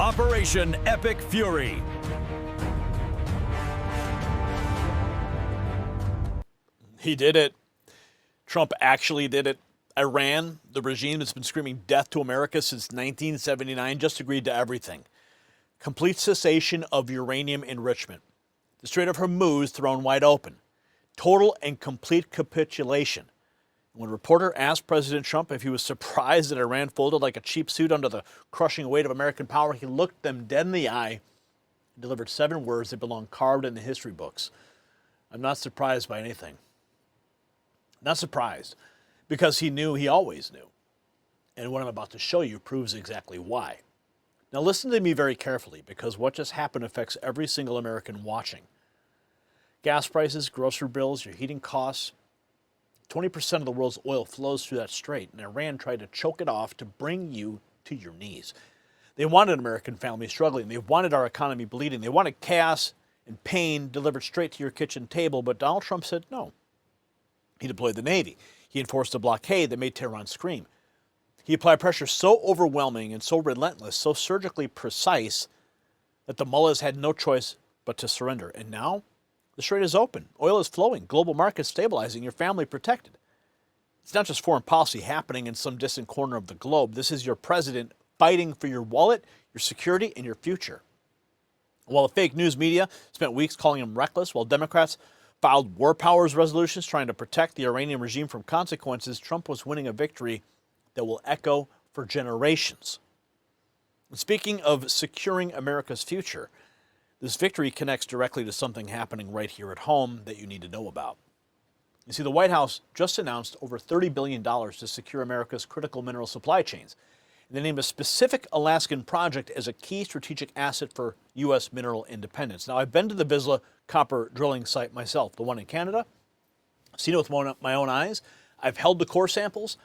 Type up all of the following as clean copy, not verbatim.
Operation Epic Fury. He did it. Trump actually did it. Iran, the regime that's been screaming death to America since 1979, just agreed to everything. Complete cessation of uranium enrichment. The Strait of Hormuz thrown wide open. Total and complete capitulation. When a reporter asked President Trump if he was surprised that Iran folded like a cheap suit under the crushing weight of American power, he looked them dead in the eye and delivered 7 words that belong carved in the history books. I'm not surprised by anything. Not surprised, because he knew he always knew. And what I'm about to show you proves exactly why. Now listen to me very carefully, because what just happened affects every single American watching. Gas prices, grocery bills, your heating costs. 20% of the world's oil flows through that strait, and Iran tried to choke it off to bring you to your knees. They wanted American families struggling. They wanted our economy bleeding. They wanted chaos and pain delivered straight to your kitchen table, but Donald Trump said no. He deployed the Navy. He enforced a blockade that made Tehran scream. He applied pressure so overwhelming and so relentless, so surgically precise, that the mullahs had no choice but to surrender. And now, the strait is open. Oil is flowing. Global markets stabilizing. Your family protected. It's not just foreign policy happening in some distant corner of the globe. This is your president fighting for your wallet, your security, and your future. While the fake news media spent weeks calling him reckless, while Democrats filed war powers resolutions trying to protect the Iranian regime from consequences, Trump was winning a victory that will echo for generations. And speaking of securing America's future, this victory connects directly to something happening right here at home that you need to know about. You see, the White House just announced over $30 billion to secure America's critical mineral supply chains. And they named a specific Alaskan project as a key strategic asset for U.S. mineral independence. Now, I've been to the Vizsla copper drilling site myself, the one in Canada. I've seen it with my own eyes. I've held the core samples.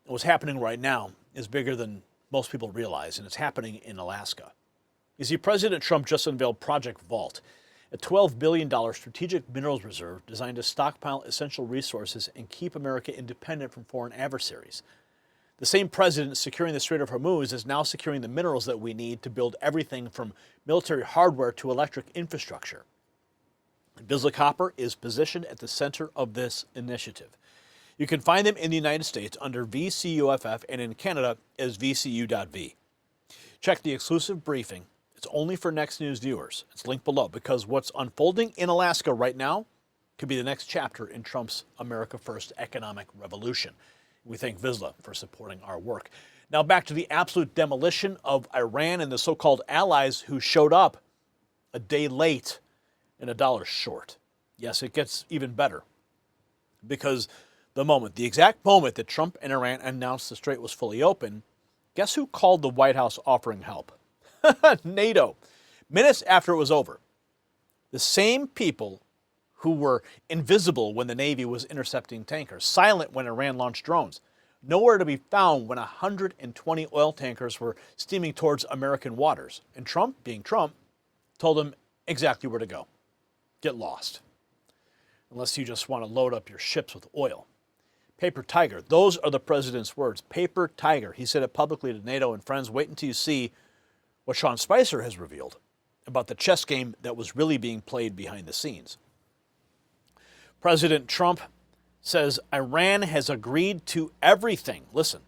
And what's happening right now is bigger than most people realize, and it's happening in Alaska. You see, President Trump just unveiled Project Vault, a $12 billion strategic minerals reserve designed to stockpile essential resources and keep America independent from foreign adversaries. The same president securing the Strait of Hormuz is now securing the minerals that we need to build everything from military hardware to electric infrastructure. Vizsla Copper is positioned at the center of this initiative. You can find them in the United States under VCUFF and in Canada as VCU.V. Check the exclusive briefing. It's only for Next News viewers. It's linked below, because what's unfolding in Alaska right now could be the next chapter in Trump's America First economic revolution. We thank Vizsla for supporting our work. Now back to the absolute demolition of Iran and the so-called allies who showed up a day late and $1 short. Yes, it gets even better, because the exact moment that Trump and Iran announced the strait was fully open, guess who called the White House offering help? NATO. Minutes after it was over. The same people who were invisible when the Navy was intercepting tankers, silent when Iran launched drones, nowhere to be found when 120 oil tankers were steaming towards American waters. And Trump, being Trump, told them exactly where to go. Get lost. Unless you just want to load up your ships with oil. Paper tiger. Those are the president's words. Paper tiger. He said it publicly to NATO and friends. Wait until you see what Sean Spicer has revealed about the chess game that was really being played behind the scenes. President Trump says Iran has agreed to everything. Listen.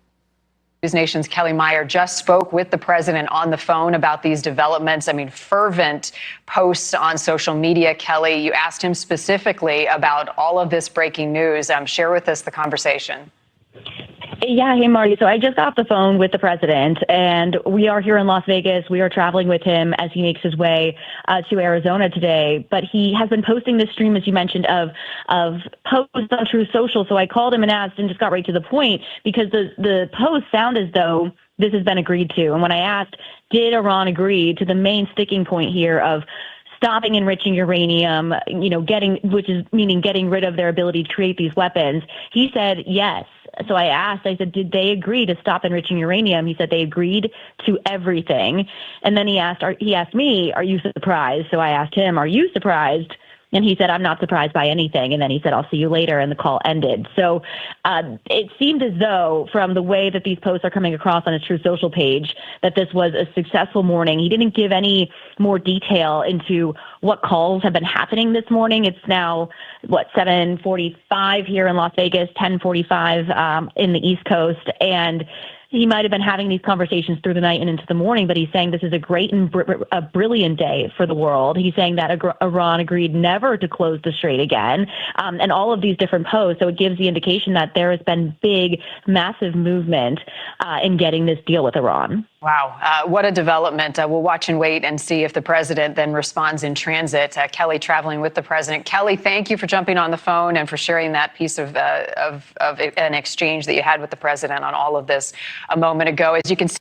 News Nation's Kelly Meyer just spoke with the president on the phone about these developments. I mean, fervent posts on social media. Kelly, you asked him specifically about all of this breaking news. Share with us the conversation. Yeah, hey, Marty. So I just got off the phone with the president, and we are here in Las Vegas. We are traveling with him as he makes his way to Arizona today. But he has been posting this stream, as you mentioned, of posts on Truth Social. So I called him and asked, and just got right to the point, because the posts sound as though this has been agreed to. And when I asked, did Iran agree to the main sticking point here of stopping enriching uranium, which is meaning getting rid of their ability to create these weapons, he said yes. So I said, did they agree to stop enriching uranium? He said they agreed to everything. And then he asked me, are you surprised? So I asked him, are you surprised? And he said, I'm not surprised by anything. And then he said, I'll see you later. And the call ended. So it seemed as though from the way that these posts are coming across on his True Social page, that this was a successful morning. He didn't give any more detail into what calls have been happening this morning. It's now, 7:45 here in Las Vegas, 10:45 in the East Coast. And he might have been having these conversations through the night and into the morning, but he's saying this is a great and a brilliant day for the world. He's saying that Iran agreed never to close the strait again, and all of these different posts. So it gives the indication that there has been big, massive movement in getting this deal with Iran. Wow. What a development. We'll watch and wait and see if the president then responds in transit. Kelly traveling with the president. Kelly, thank you for jumping on the phone and for sharing that piece of an exchange that you had with the president on all of this a moment ago. As you can see,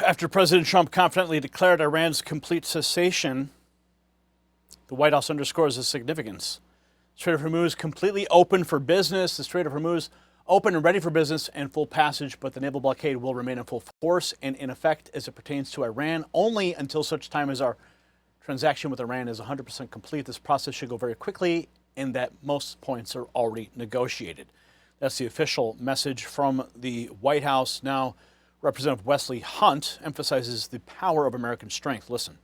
after President Trump confidently declared Iran's complete cessation, the White House underscores the significance. The Strait of Hormuz completely open for business. The Strait of Hormuz open and ready for business and full passage, but the naval blockade will remain in full force and in effect as it pertains to Iran only until such time as our transaction with Iran is 100% complete. This process should go very quickly and that most points are already negotiated. That's the official message from the White House. Now, Representative Wesley Hunt emphasizes the power of American strength. Listen.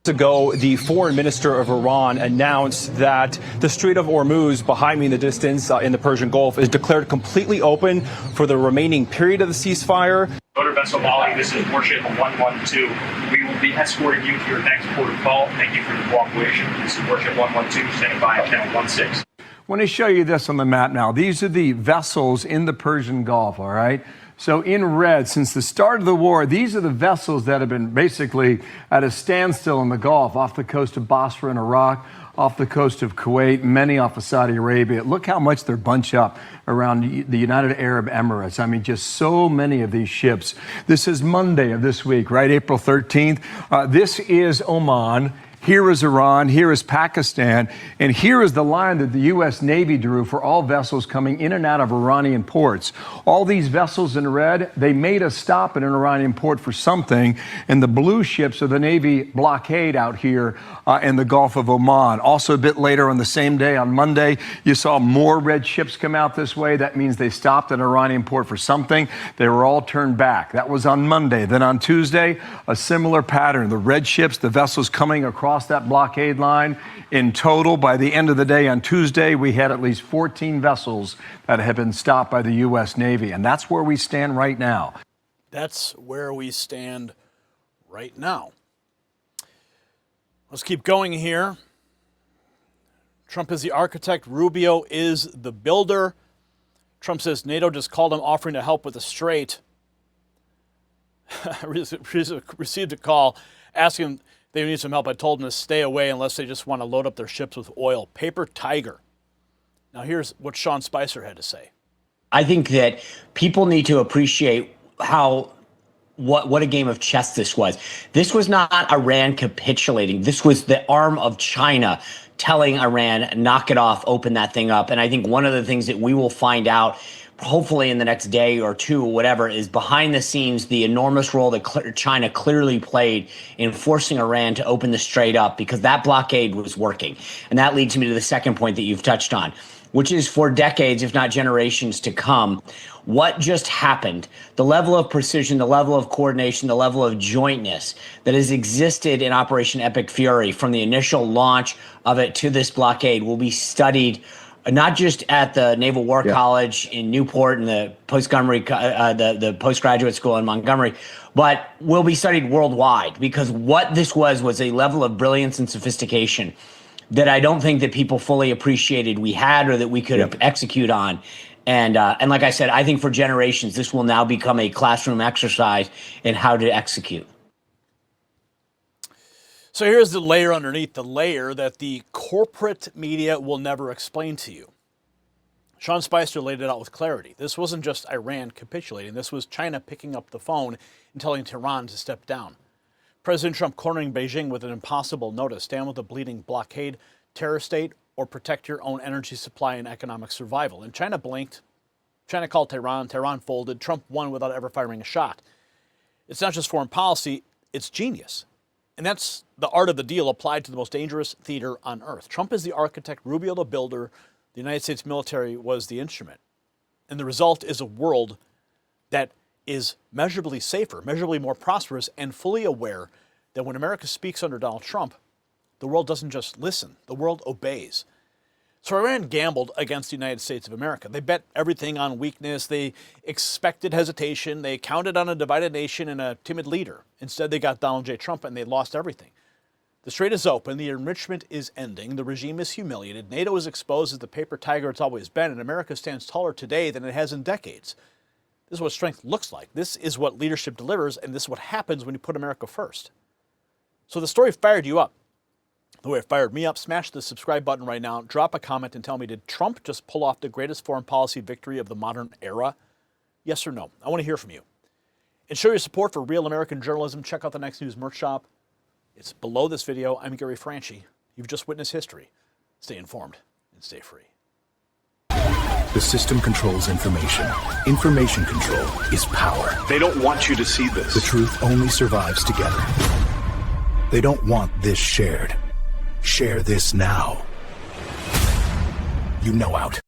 Ago, the foreign minister of Iran announced that the Strait of Hormuz, behind me in the distance in the Persian Gulf, is declared completely open for the remaining period of the ceasefire. Motor vessel Molly, this is warship 112. We will be escorting you to your next port of call. Thank you for your cooperation. This is warship 112, standing by at channel 16. I want to show you this on the map now. These are the vessels in the Persian Gulf, all right? So in red, since the start of the war, these are the vessels that have been basically at a standstill in the Gulf, off the coast of Basra in Iraq, off the coast of Kuwait, many off of Saudi Arabia. Look how much they're bunched up around the United Arab Emirates. I mean, just so many of these ships. This is Monday of this week, right? April 13th. This is Oman. Here is Iran, here is Pakistan, and here is the line that the U.S. Navy drew for all vessels coming in and out of Iranian ports. All these vessels in red, they made a stop at an Iranian port for something, and the blue ships are the Navy blockade out here in the Gulf of Oman. Also a bit later on the same day, on Monday, you saw more red ships come out this way. That means they stopped at an Iranian port for something. They were all turned back. That was on Monday. Then on Tuesday, a similar pattern. The red ships, the vessels coming across that blockade line. In total, by the end of the day on Tuesday, we had at least 14 vessels that have been stopped by the U.S. Navy. And that's where we stand right now. That's where we stand right now. Let's keep going here. Trump is the architect. Rubio is the builder. Trump says NATO just called him offering to help with the strait. Received a call asking they need some help. I told them to stay away unless they just want to load up their ships with oil. Paper tiger. Now here's what Sean Spicer had to say. I think that people need to appreciate what a game of chess this was. This was not Iran capitulating. This was the arm of China telling Iran, knock it off, open that thing up. And I think one of the things that we will find out hopefully in the next day or two or whatever, is behind the scenes the enormous role that China clearly played in forcing Iran to open the strait up, because that blockade was working. And that leads me to the second point that you've touched on, which is for decades, if not generations to come, what just happened, the level of precision, the level of coordination, the level of jointness that has existed in Operation Epic Fury from the initial launch of it to this blockade will be studied not just at the Naval War College in Newport and the the postgraduate school in Montgomery, but will be studied worldwide, because what this was a level of brilliance and sophistication that I don't think that people fully appreciated we had, or that we could execute on. And like I said, I think for generations, this will now become a classroom exercise in how to execute. So here's the layer underneath the layer that the corporate media will never explain to you. Sean Spicer laid it out with clarity. This wasn't just Iran capitulating. This was China picking up the phone and telling Tehran to step down. President Trump cornering Beijing with an impossible notice: stand with a bleeding blockade, terror state, or protect your own energy supply and economic survival. And China blinked. China called Tehran. Tehran folded. Trump won without ever firing a shot. It's not just foreign policy, it's genius. And that's the art of the deal applied to the most dangerous theater on earth. Trump is the architect, Rubio the builder, the United States military was the instrument. And the result is a world that is measurably safer, measurably more prosperous, and fully aware that when America speaks under Donald Trump, the world doesn't just listen, the world obeys. So Iran gambled against the United States of America. They bet everything on weakness. They expected hesitation. They counted on a divided nation and a timid leader. Instead, they got Donald J. Trump and they lost everything. The strait is open. The enrichment is ending. The regime is humiliated. NATO is exposed as the paper tiger it's always been. And America stands taller today than it has in decades. This is what strength looks like. This is what leadership delivers. And this is what happens when you put America first. So the story fired you up. The way it fired me up, smash the subscribe button right now, drop a comment and tell me, did Trump just pull off the greatest foreign policy victory of the modern era? Yes or no? I want to hear from you. And show your support for real American journalism. Check out the Next News merch shop. It's below this video. I'm Gary Franchi. You've just witnessed history. Stay informed and stay free. The system controls information. Information control is power. They don't want you to see this. The truth only survives together. They don't want this shared. Share this now. You know out.